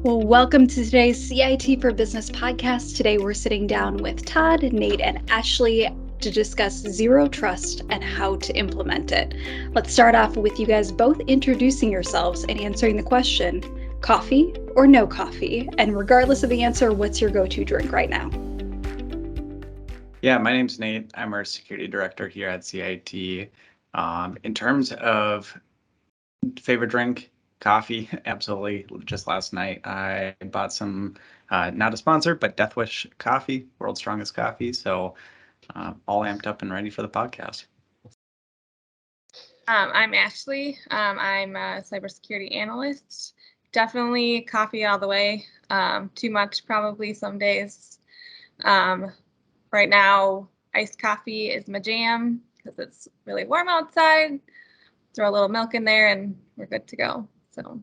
Well, welcome to today's CIT for Business podcast. Today we're sitting down with Todd, Nate, and Ashley to discuss Xero Trust and how to implement it. Let's start off with you guys both introducing yourselves and answering the question, coffee or no coffee? And regardless of the answer, what's your go-to drink right now? Yeah, my name's Nate. I'm our security director here at CIT. In terms of favorite drink, coffee, absolutely. Just last night, I bought some, not a sponsor, but Death Wish coffee, world's strongest coffee. So all amped up and ready for the podcast. I'm Ashley. I'm a cybersecurity analyst. Definitely coffee all the way. Too much probably some days. Right now, iced coffee is my jam because it's really warm outside. Throw a little milk in there and we're good to go. So.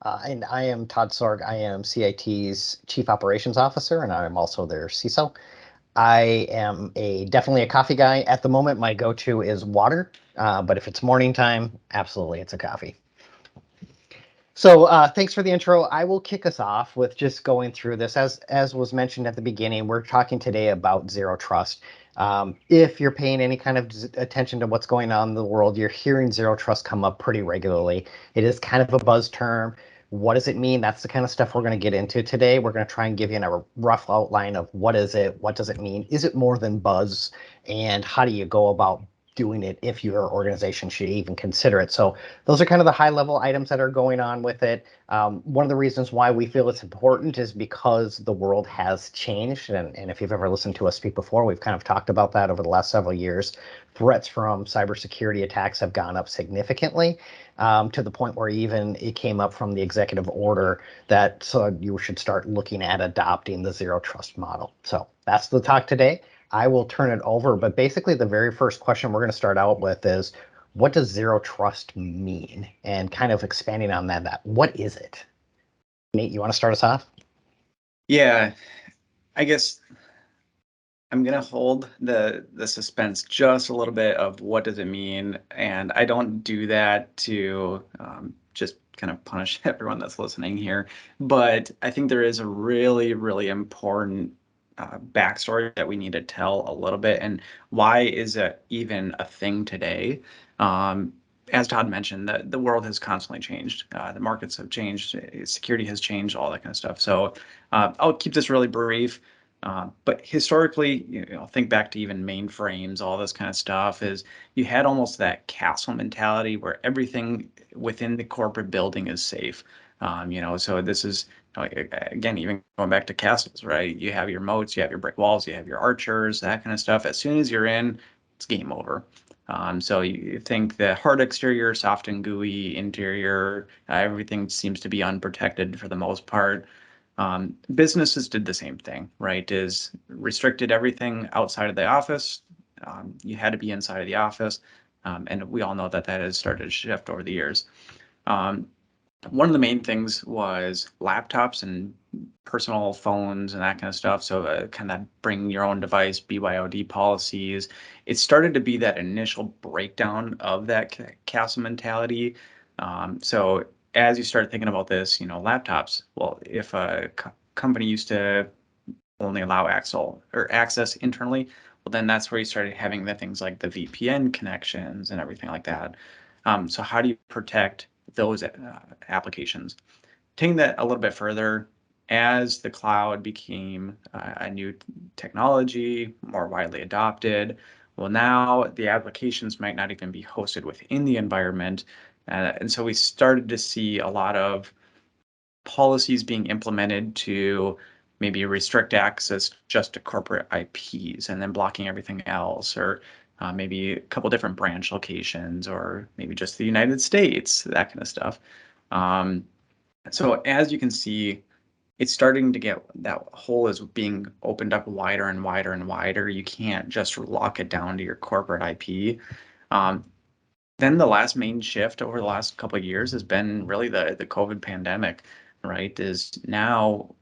And I am Todd Sorg. I am CIT's Chief Operations Officer, and I'm also their CISO. I am definitely a coffee guy. At the moment, my go-to is water, but if it's morning time, absolutely, it's a coffee. So thanks for the intro. I will kick us off with just going through this. As was mentioned at the beginning, we're talking today about Xero Trust. If you're paying any kind of attention to what's going on in the world, you're hearing Xero Trust come up pretty regularly. It is kind of a buzz term. What does it mean? That's the kind of stuff we're going to get into today. We're going to try and give you a rough outline of what is it, what does it mean, is it more than buzz, and how do you go about doing it if your organization should even consider it. So those are kind of the high level items that are going on with it. One of the reasons why we feel it's important is because the world has changed. And if you've ever listened to us speak before, we've kind of talked about that over the last several years. Threats from cybersecurity attacks have gone up significantly to the point where even it came up from the executive order that you should start looking at adopting the Xero Trust model. So that's the talk today. I will turn it over, but basically the very first question we're going to start out with is, what does Xero Trust mean? And kind of expanding on that, what is it? Nate, you want to start us off? Yeah, I guess I'm going to hold the suspense just a little bit of what does it mean. And I don't do that to just kind of punish everyone that's listening here. But I think there is a really, really important backstory that we need to tell a little bit, and why is it even a thing today? As Todd mentioned, the world has constantly changed. The markets have changed, security has changed, all that kind of stuff. So I'll keep this really brief. But historically, think back to even mainframes, all this kind of stuff, is you had almost that castle mentality where everything within the corporate building is safe. So this is, again, even going back to castles, right? You have your moats, you have your brick walls, you have your archers, that kind of stuff. As soon as you're in, it's game over. So you think the hard exterior, soft and gooey interior, everything seems to be unprotected for the most part. Businesses did the same thing, right? Is restricted everything outside of the office. You had to be inside of the office. And we all know that has started to shift over the years. One of the main things was laptops and personal phones and that kind of stuff. So kind of bring your own device, BYOD policies. It started to be that initial breakdown of that castle mentality. So as you start thinking about this, laptops, well, if a company used to only allow access internally, well, then that's where you started having the things like the VPN connections and everything like that. So how do you protect those applications? Taking that a little bit further, as the cloud became a new technology, more widely adopted, well, now the applications might not even be hosted within the environment. And so we started to see a lot of policies being implemented to maybe restrict access just to corporate IPs and then blocking everything else, or maybe a couple different branch locations, or maybe just the United States, that kind of stuff. So as you can see, it's starting to get, that hole is being opened up wider and wider and wider. You can't just lock it down to your corporate IP. Then the last main shift over the last couple of years has been really the COVID pandemic, right? Is now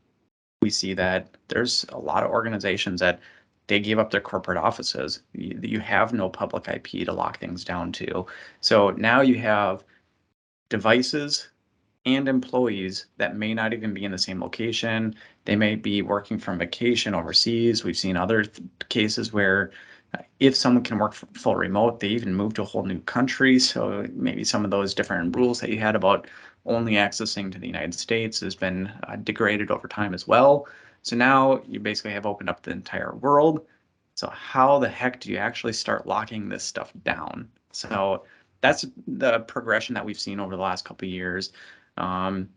we see that there's a lot of organizations that they gave up their corporate offices. You have no public IP to lock things down to. So now you have devices and employees that may not even be in the same location. They may be working from vacation overseas. We've seen other cases where if someone can work full remote, they even move to a whole new country. So maybe some of those different rules that you had about only accessing to the United States has been degraded over time as well. So now you basically have opened up the entire world. So how the heck do you actually start locking this stuff down? So that's the progression that we've seen over the last couple of years. Now,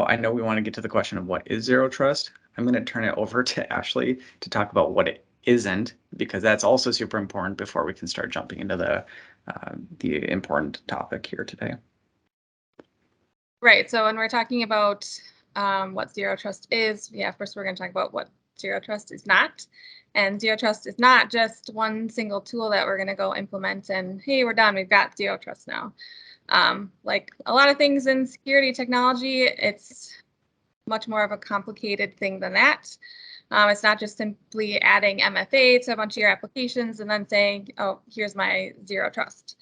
I know we want to get to the question of what is zero trust. I'm going to turn it over to Ashley to talk about what it isn't, because that's also super important before we can start jumping into the important topic here today. Right. So when we're talking about what zero trust is, first we're going to talk about what zero trust is not. And zero trust is not just one single tool that we're going to go implement and, hey, we're done. We've got zero trust now. Like a lot of things in security technology, it's much more of a complicated thing than that. It's not just simply adding MFA to a bunch of your applications and then saying, oh, here's my zero trust.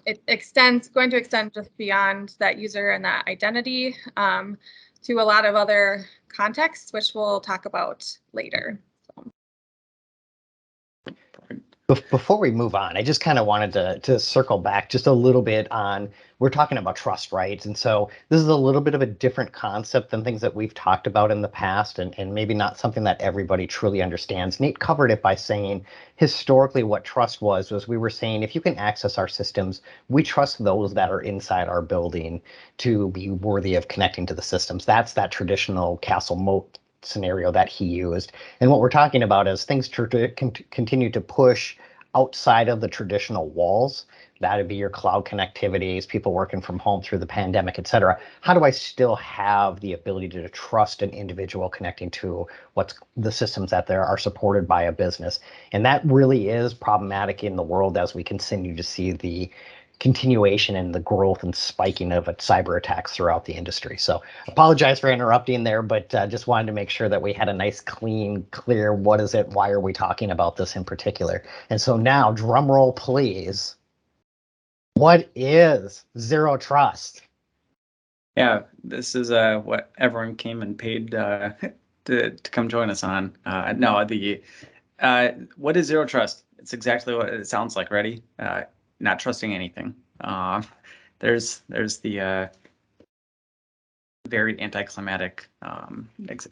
It's going to extend just beyond that user and that identity to a lot of other contexts, which we'll talk about later. Before we move on, I just kind of wanted to circle back just a little bit on, we're talking about trust, right? And so this is a little bit of a different concept than things that we've talked about in the past, and maybe not something that everybody truly understands. Nate covered it by saying historically what trust was we were saying if you can access our systems, we trust those that are inside our building to be worthy of connecting to the systems. That's that traditional castle moat scenario that he used. And what we're talking about is things continue to push outside of the traditional walls. That'd be your cloud connectivities, people working from home through the pandemic, et cetera. How do I still have the ability to trust an individual connecting to what's the systems that there are supported by a business? And that really is problematic in the world as we continue to see the continuation and the growth and spiking of cyber attacks throughout the industry. So apologize for interrupting there, but just wanted to make sure that we had a nice, clean, clear, what is it? Why are we talking about this in particular? And so now, drum roll, please. What is zero trust? Yeah, this is what everyone came and paid to come join us on. What is zero trust? It's exactly what it sounds like. Ready? Not trusting anything. There's the very anticlimactic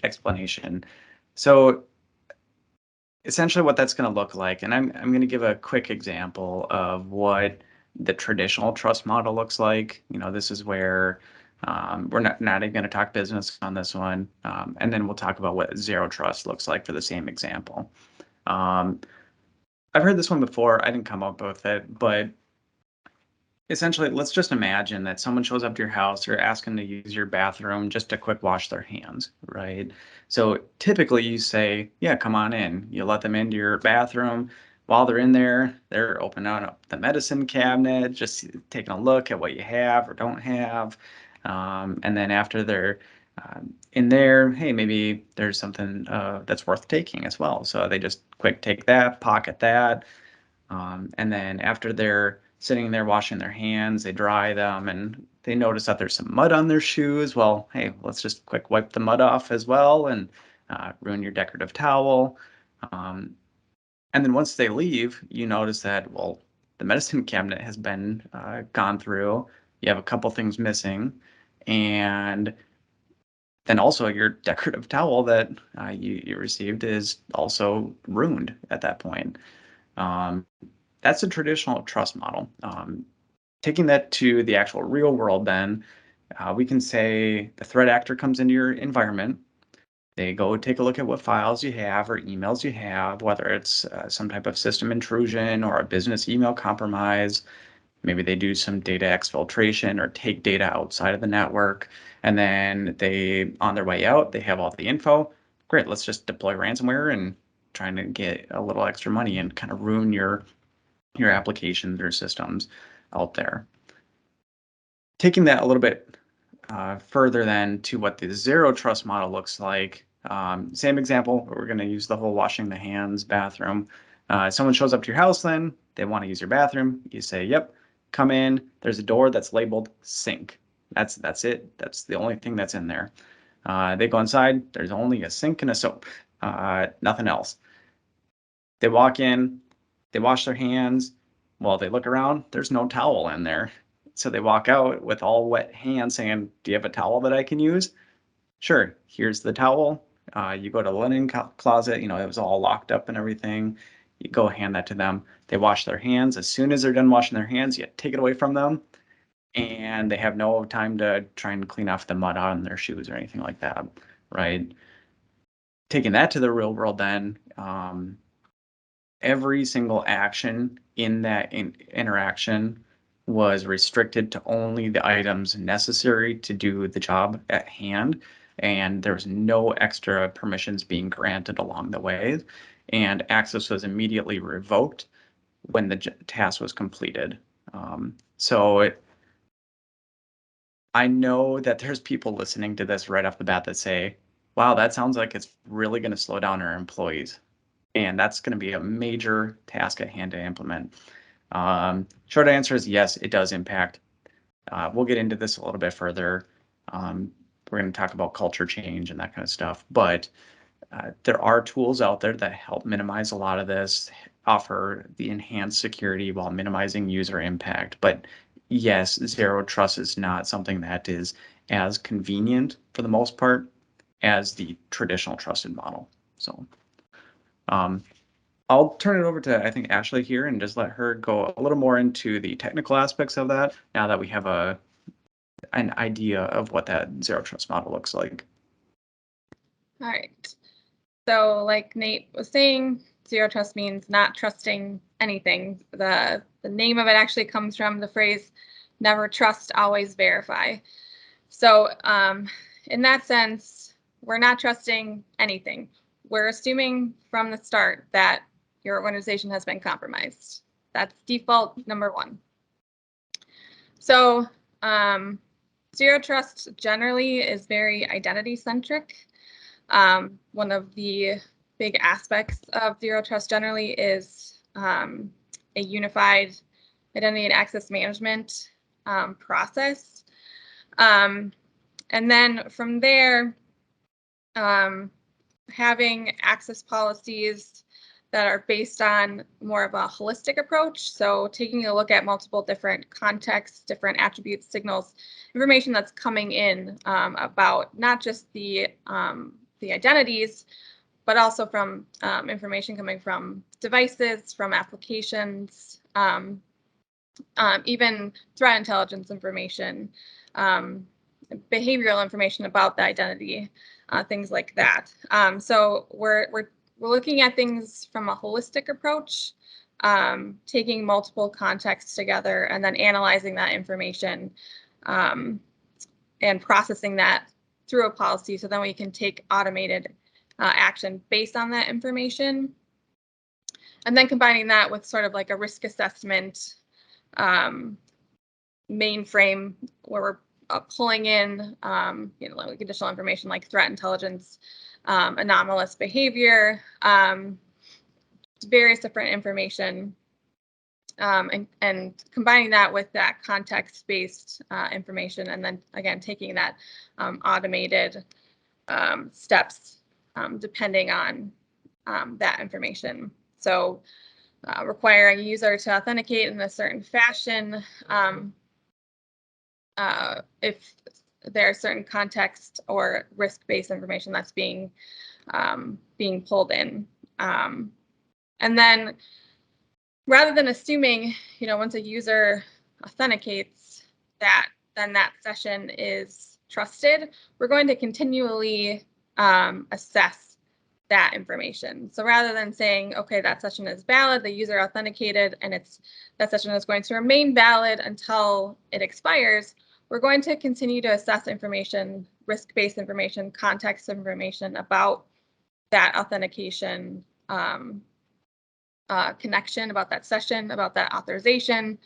explanation. So essentially what that's going to look like, and I'm going to give a quick example of what the traditional trust model looks like. This is where we're not even going to talk business on this one, and then we'll talk about what zero trust looks like for the same example. I've heard this one before. I didn't come up with it, but essentially, let's just imagine that someone shows up to your house, they're asking to use your bathroom just to quick wash their hands, right? So typically you say, yeah, come on in. You let them into your bathroom. While they're in there, they're opening up the medicine cabinet, just taking a look at what you have or don't have. And then after they're in there, hey, maybe there's something that's worth taking as well. So they just quick take that, pocket that. And then after they're sitting there washing their hands, they dry them, and they notice that there's some mud on their shoes. Well, hey, let's just quick wipe the mud off as well and ruin your decorative towel. And then once they leave, you notice that, well, the medicine cabinet has been gone through. You have a couple things missing. And then also your decorative towel that you received is also ruined at that point. That's a traditional trust model. Taking that to the actual real world, then we can say the threat actor comes into your environment. They go take a look at what files you have or emails you have, whether it's some type of system intrusion or a business email compromise. Maybe they do some data exfiltration or take data outside of the network. And then on their way out, they have all the info. Great, let's just deploy ransomware and trying to get a little extra money and kind of ruin your applications or systems out there. Taking that a little bit further then to what the zero trust model looks like. Same example, we're going to use the whole washing the hands bathroom. Someone shows up to your house then, they want to use your bathroom. You say, yep, come in, there's a door that's labeled sink. That's it. That's the only thing that's in there. They go inside, there's only a sink and a soap, nothing else. They walk in, they wash their hands. Well, they look around, there's no towel in there. So they walk out with all wet hands saying, do you have a towel that I can use? Sure, here's the towel. You go to the linen closet, it was all locked up and everything. You go hand that to them. They wash their hands. As soon as they're done washing their hands, you take it away from them. And they have no time to try and clean off the mud on their shoes or anything like that, right? Taking that to the real world then, every single action in that interaction was restricted to only the items necessary to do the job at hand. And there was no extra permissions being granted along the way. And access was immediately revoked when the task was completed. I know that there's people listening to this right off the bat that say, wow, that sounds like it's really going to slow down our employees. And that's going to be a major task at hand to implement. Short answer is yes, it does impact. We'll get into this a little bit further. We're going to talk about culture change and that kind of stuff. But there are tools out there that help minimize a lot of this, offer the enhanced security while minimizing user impact. But yes, Zero Trust is not something that is as convenient for the most part as the traditional trusted model. So I'll turn it over to, I think, Ashley here and just let her go a little more into the technical aspects of that now that we have an idea of what that Zero Trust model looks like. All right. So like Nate was saying, Zero Trust means not trusting anything. The name of it actually comes from the phrase, never trust, always verify. So in that sense, we're not trusting anything. We're assuming from the start that your organization has been compromised. That's default number one. So Zero Trust generally is very identity centric. One of the big aspects of Zero Trust generally is a unified identity and access management process. And then from there, having access policies that are based on more of a holistic approach. So taking a look at multiple different contexts, different attributes, signals, information that's coming in about not just the identities, but also from information coming from devices, from applications, even threat intelligence information, behavioral information about the identity, things like that. So we're looking at things from a holistic approach, taking multiple contexts together and then analyzing that information and processing that through a policy so then we can take automated action based on that information. And then combining that with sort of like a risk assessment mainframe where we're pulling in like additional information like threat intelligence, anomalous behavior, various different information, and combining that with that context-based information, and then again taking that automated steps depending on that information. So requiring a user to authenticate in a certain fashion if there are certain context or risk-based information that's being pulled in. And then rather than assuming, once a user authenticates that, then that session is trusted, we're going to continually assess that information. So rather than saying, okay, that session is valid, the user authenticated, and that session is going to remain valid until it expires, we're going to continue to assess information, risk-based information, context information about that authentication connection, about that session, about that authorization,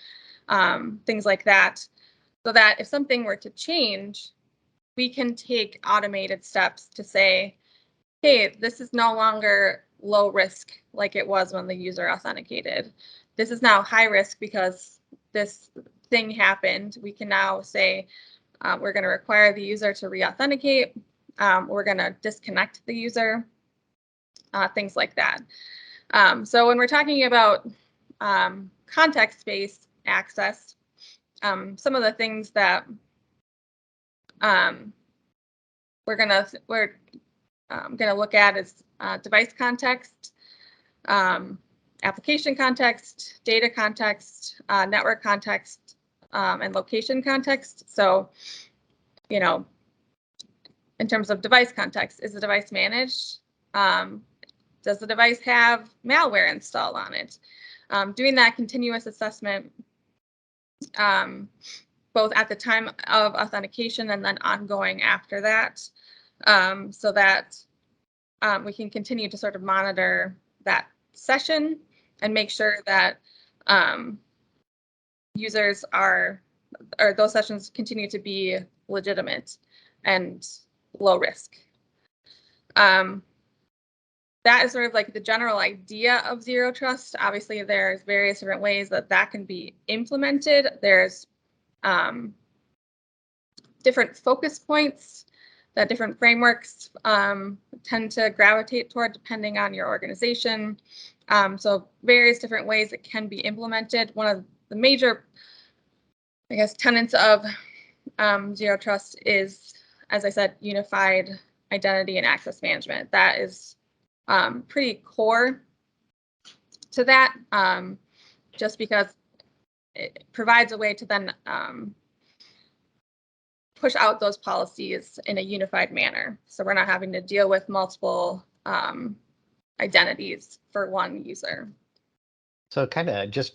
things like that, so that if something were to change, we can take automated steps to say, hey, this is no longer low risk like it was when the user authenticated. This is now high risk because this thing happened, we can now say we're going to require the user to re-authenticate. We're going to disconnect the user, things like that. So when we're talking about context-based access, some of the things that we're gonna look at is device context, application context, data context, network context, and location context. So, you know, in terms of device context, is the device managed? Does the device have malware installed on it? Doing that continuous assessment, both at the time of authentication and then ongoing after that, so that we can continue to sort of monitor that session and make sure that users or those sessions continue to be legitimate and low risk. That is sort of like the general idea of zero trust. Obviously, there's various different ways that can be implemented. There's different focus points that different frameworks tend to gravitate toward depending on your organization. So various different ways it can be implemented. One of the major, I guess, tenets of zero trust is, as I said, unified identity and access management. That is pretty core to that, just because it provides a way to then push out those policies in a unified manner. So we're not having to deal with multiple identities for one user. So kind of just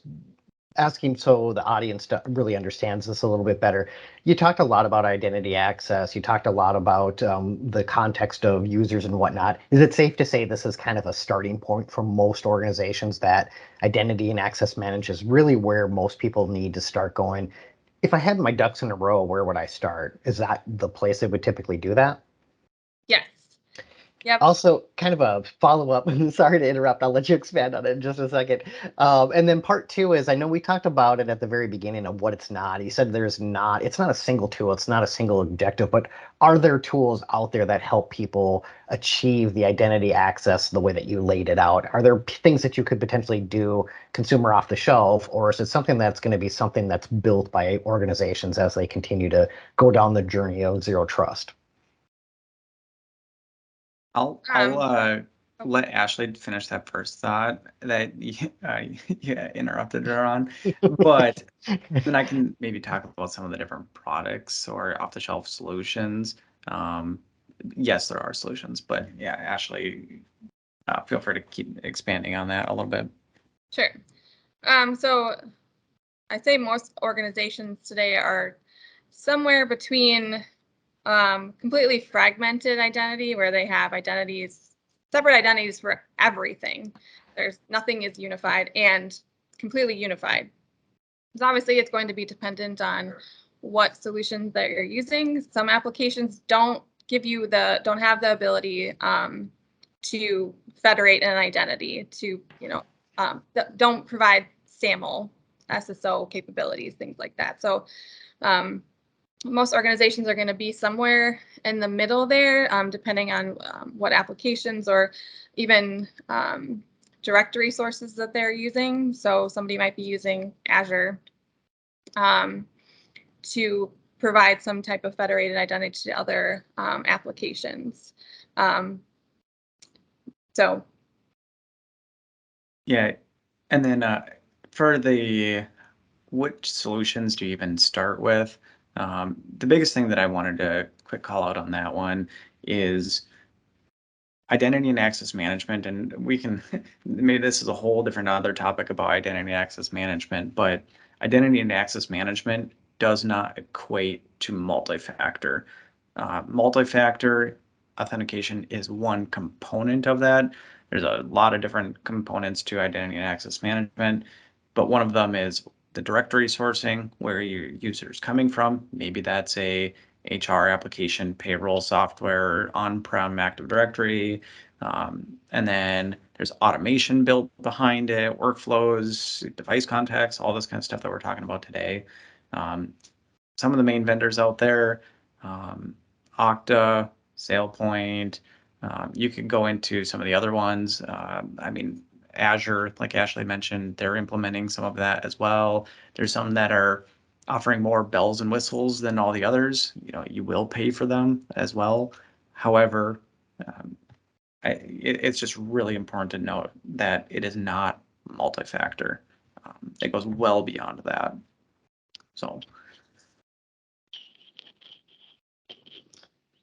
asking so the audience really understands this a little bit better. You talked a lot about identity access. You talked a lot about the context of users and whatnot. Is it safe to say this is kind of a starting point for most organizations, that identity and access management is really where most people need to start going? If I had my ducks in a row, where would I start? Is that the place they would typically do that? Yes. Yep. Also, kind of a follow-up, sorry to interrupt, I'll let you expand on it in just a second. And then part two is, I know we talked about it at the very beginning of what it's not. You said it's not a single tool, it's not a single objective, but are there tools out there that help people achieve the identity access the way that you laid it out? Are there things that you could potentially do consumer off the shelf, or is it something that's going to be something that's built by organizations as they continue to go down the journey of zero trust? I'll let Ashley finish that first thought that you interrupted her on, but then I can maybe talk about some of the different products or off-the-shelf solutions. Yes, there are solutions, but yeah, Ashley, feel free to keep expanding on that a little bit. Sure. So I'd say most organizations today are somewhere between completely fragmented identity, where they have separate identities for everything. Nothing is unified, and completely unified. Because obviously it's going to be dependent on what solutions that you're using. Some applications don't have the ability to federate an identity, to don't provide SAML, SSO capabilities, things like that. So most organizations are going to be somewhere in the middle there, depending on what applications or even directory sources that they're using. So somebody might be using Azure to provide some type of federated identity to other applications. So. Yeah, and then for which solutions do you even start with? The biggest thing that I wanted to quick call out on that one is identity and access management. And we can, maybe this is a whole different other topic about identity and access management, but identity and access management does not equate to multi-factor. Multi-factor authentication is one component of that. There's a lot of different components to identity and access management, but one of them is the directory sourcing, where your user is coming from. Maybe that's a HR application, payroll software, on-prem Active Directory. And then there's automation built behind it, workflows, device contacts, all this kind of stuff that we're talking about today. Some of the main vendors out there, Okta, SailPoint, you could go into some of the other ones. I mean, Azure, like Ashley mentioned, they're implementing some of that as well. There's some that are offering more bells and whistles than all the others. You know, you will pay for them as well. However, it's just really important to note that it is not multi-factor. It goes well beyond that. So.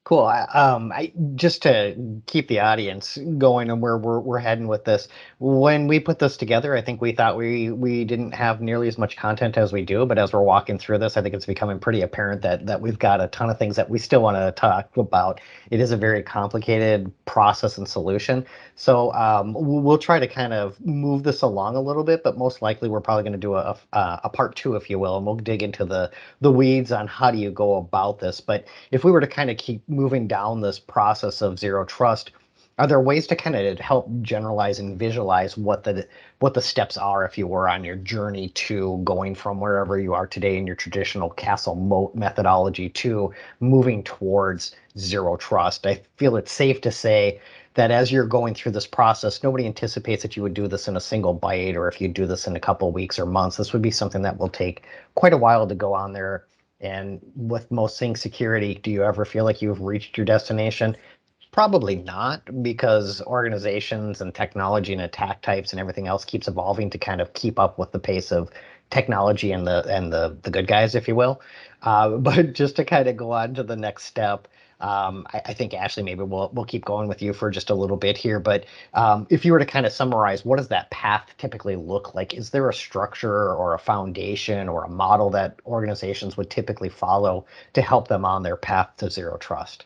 Cool. I just to keep the audience going and where we're heading with this. When we put this together, I think we thought we didn't have nearly as much content as we do. But as we're walking through this, I think it's becoming pretty apparent that we've got a ton of things that we still want to talk about. It is a very complicated process and solution. So we'll try to kind of move this along a little bit, but most likely we're probably going to do a part 2, if you will, and we'll dig into the weeds on how do you go about this. But if we were to kind of keep moving down this process of zero trust, are there ways to kind of help generalize and visualize what the steps are, if you were, on your journey to going from wherever you are today in your traditional castle moat methodology to moving towards zero trust? I feel it's safe to say that as you're going through this process, nobody anticipates that you would do this in a single bite, or if you do this in a couple of weeks or months. This would be something that will take quite a while to go on there. And with most things security, do you ever feel like you've reached your destination? Probably not, because organizations and technology and attack types and everything else keeps evolving to kind of keep up with the pace of technology and the good guys, if you will. But just to kind of go on to the next step, I think Ashley, maybe we'll keep going with you for just a little bit here. But if you were to kind of summarize, what does that path typically look like? Is there a structure or a foundation or a model that organizations would typically follow to help them on their path to zero trust?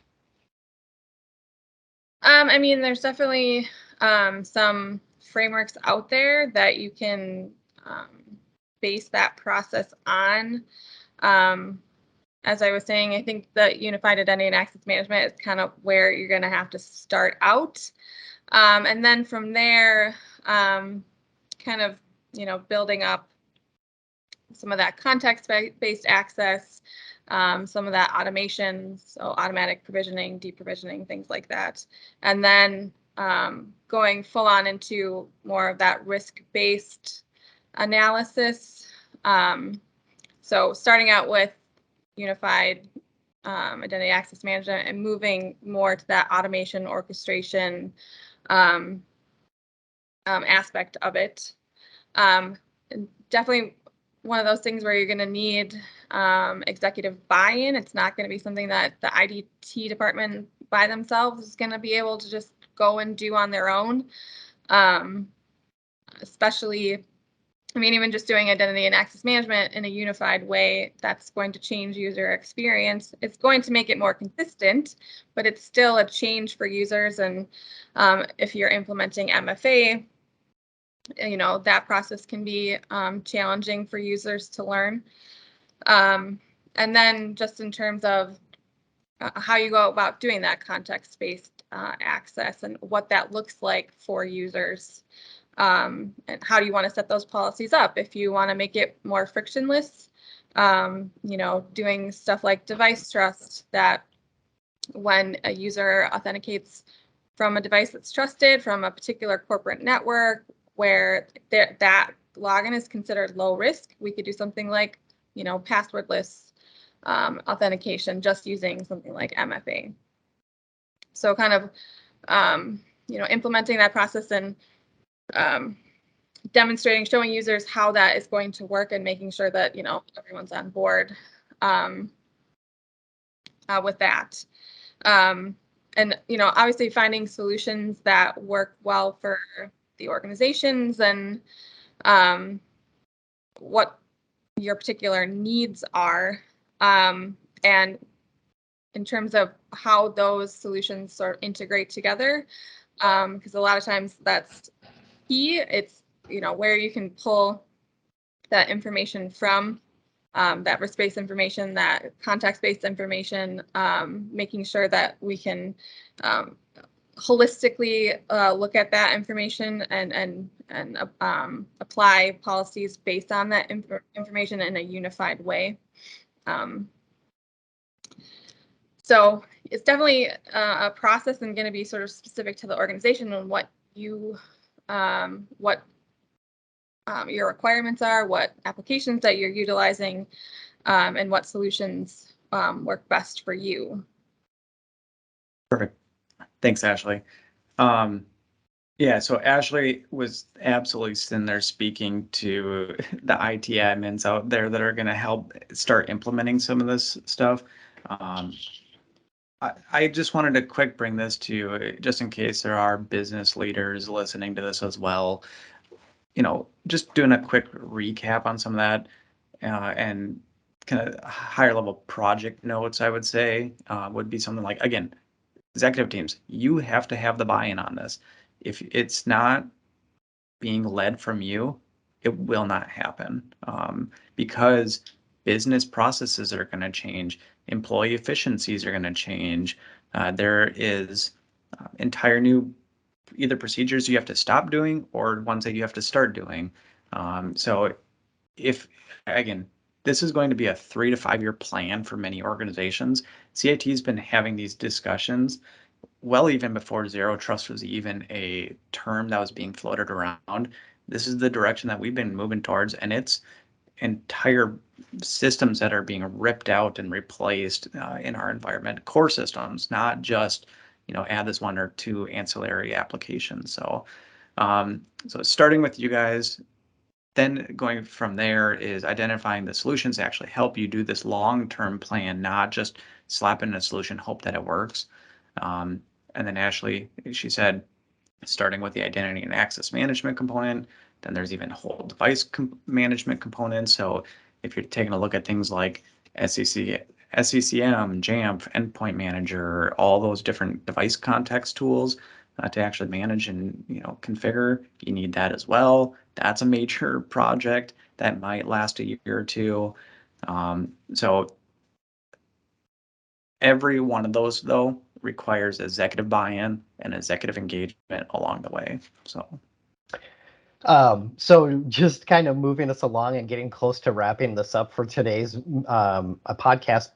I mean, there's definitely some frameworks out there that you can base that process on. As I was saying, I think the unified identity and access management is kind of where you're going to have to start out. And then from there, kind of, building up some of that context-based access, some of that automation, so automatic provisioning, deprovisioning, things like that. And then going full on into more of that risk-based analysis. So starting out with unified identity access management and moving more to that automation orchestration aspect of it. Definitely one of those things where you're going to need executive buy-in. It's not going to be something that the IDT department by themselves is going to be able to just go and do on their own. Especially, I mean, even just doing identity and access management in a unified way, that's going to change user experience. It's going to make it more consistent, but it's still a change for users. And if you're implementing MFA, that process can be challenging for users to learn. And then just in terms of how you go about doing that context-based access and what that looks like for users. And how do you want to set those policies up? If you want to make it more frictionless, doing stuff like device trust, that when a user authenticates from a device that's trusted from a particular corporate network where that login is considered low risk, we could do something like, passwordless authentication just using something like MFA. So kind of, implementing that process and demonstrating, showing users how that is going to work and making sure that, everyone's on board with that. And, obviously finding solutions that work well for the organizations and what your particular needs are. And in terms of how those solutions sort of integrate together, because a lot of times that's key. It's, where you can pull that information from, that risk-based information, that context-based information, making sure that we can holistically look at that information and apply policies based on that information in a unified way. So it's definitely a process and going to be sort of specific to the organization and what you, your requirements are, what applications that you're utilizing, and what solutions work best for you. Perfect. Thanks, Ashley. Yeah, so Ashley was absolutely sitting there speaking to the IT admins out there that are going to help start implementing some of this stuff. I just wanted to quick bring this to you, just in case there are business leaders listening to this as well. Just doing a quick recap on some of that and kind of higher level project notes, I would say, would be something like, again, executive teams, you have to have the buy-in on this. If it's not being led from you, it will not happen because business processes are going to change, employee efficiencies are going to change. There is entire new either procedures you have to stop doing or ones that you have to start doing. So if, again, this is going to be a 3 to 5 year plan for many organizations. CIT has been having these discussions well even before Zero Trust was even a term that was being floated around. This is the direction that we've been moving towards, and it's entire systems that are being ripped out and replaced in our environment, core systems, not just add this 1 or 2 ancillary applications. So starting with you guys, then going from there is identifying the solutions that actually help you do this long-term plan, not just slap in a solution, hope that it works. And then Ashley, she said, starting with the identity and access management component, then there's even whole device management components. So if you're taking a look at things like SCCM, Jamf, Endpoint Manager, all those different device context tools to actually manage and configure, you need that as well. That's a major project that might last a year or two. So every one of those, though, requires executive buy-in and executive engagement along the way. So just kind of moving us along and getting close to wrapping this up for today's a podcast.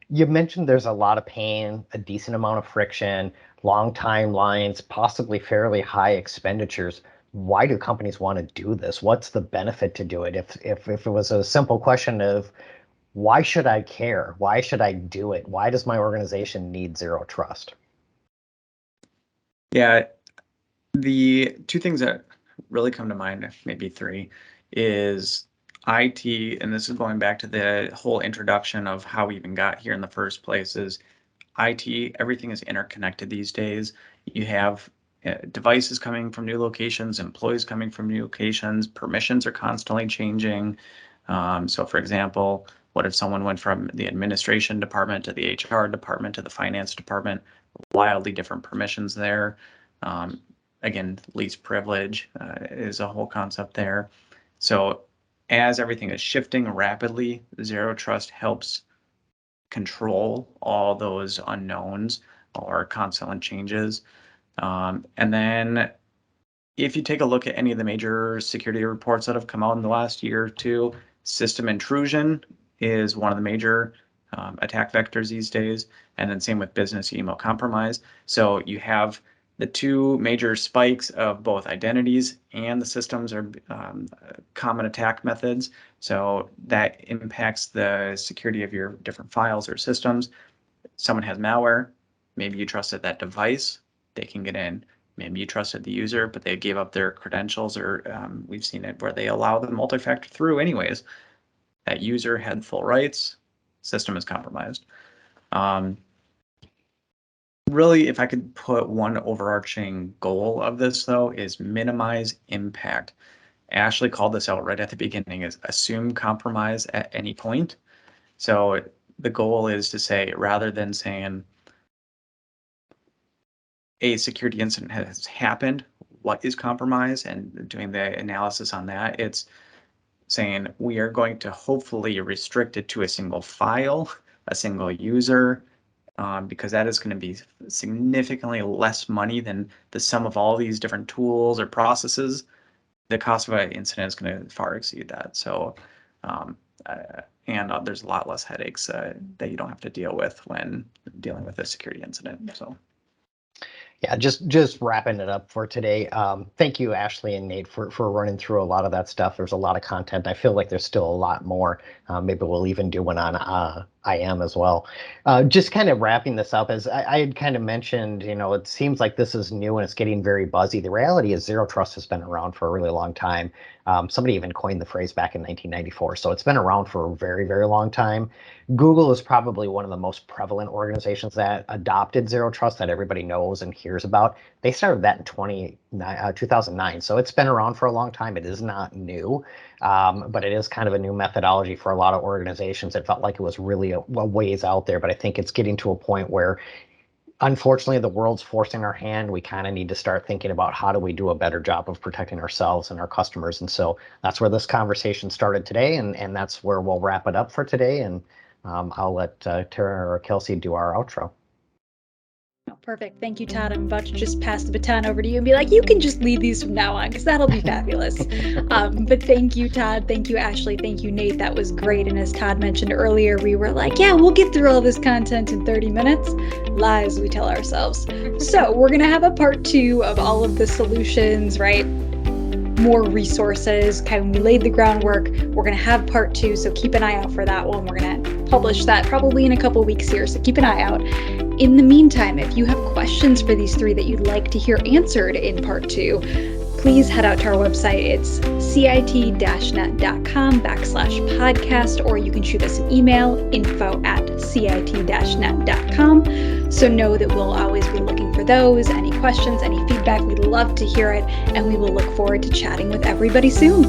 You mentioned there's a lot of pain, a decent amount of friction, long timelines, possibly fairly high expenditures. Why do companies want to do this? What's the benefit to do it? If it was a simple question of why should I care? Why should I do it? Why does my organization need Zero Trust? Yeah, the 2 things that really come to mind, maybe 3, is IT, and this is going back to the whole introduction of how we even got here in the first place, is IT, everything is interconnected these days. You have devices coming from new locations, employees coming from new locations, permissions are constantly changing. So for example, what if someone went from the administration department to the HR department to the finance department? Wildly different permissions there. Again, least privilege is a whole concept there. So as everything is shifting rapidly, Zero Trust helps control all those unknowns or constant changes. And then if you take a look at any of the major security reports that have come out in the last year or two, system intrusion is one of the major attack vectors these days. And then same with business email compromise. So you have the 2 major spikes of both identities and the systems are common attack methods. So that impacts the security of your different files or systems. Someone has malware, maybe you trusted that device, they can get in. Maybe you trusted the user, but they gave up their credentials, or we've seen it where they allow the multi-factor through anyways. That user had full rights, system is compromised. Really, if I could put one overarching goal of this, though, is minimize impact. Ashley called this out right at the beginning, is assume compromise at any point. So the goal is to say, rather than saying a security incident has happened, what is compromise, and doing the analysis on that, it's saying we are going to hopefully restrict it to a single file, a single user, because that is going to be significantly less money than the sum of all these different tools or processes. The cost of an incident is going to far exceed that. So and there's a lot less headaches that you don't have to deal with when dealing with a security incident. So. Yeah, just wrapping it up for today. Thank you, Ashley and Nate, for running through a lot of that stuff. There's a lot of content. I feel like there's still a lot more. Maybe we'll even do one on IM as well. Just kind of wrapping this up, as I had kind of mentioned, it seems like this is new and it's getting very buzzy. The reality is Zero Trust has been around for a really long time. Somebody even coined the phrase back in 1994. So it's been around for a very, very long time. Google is probably one of the most prevalent organizations that adopted Zero Trust that everybody knows and hears about. They started that in 2009. So it's been around for a long time. It is not new, but it is kind of a new methodology for a lot of organizations. It felt like it was really a ways out there, but I think it's getting to a point where, unfortunately, the world's forcing our hand. We kind of need to start thinking about how do we do a better job of protecting ourselves and our customers. And so that's where this conversation started today, and that's where we'll wrap it up for today. And I'll let Tara or Kelsey do our outro. Oh, perfect. Thank you, Todd. I'm about to just pass the baton over to you and be like, you can just lead these from now on, because that'll be fabulous. But thank you, Todd. Thank you, Ashley. Thank you, Nate. That was great. And as Todd mentioned earlier, we were like, yeah, we'll get through all this content in 30 minutes. Lies we tell ourselves. So we're going to have a part 2 of all of the solutions, right? More resources. Kind of, we laid the groundwork. We're going to have part 2, so keep an eye out for that one. We're going to publish that probably in a couple weeks here, so keep an eye out. In the meantime, if you have questions for these 3 that you'd like to hear answered in part 2, please head out to our website. It's cit-net.com/podcast, or you can shoot us an email, info@cit-net.com. So know that we'll always be looking for those. Any questions, any feedback, we'd love to hear it, and we will look forward to chatting with everybody soon.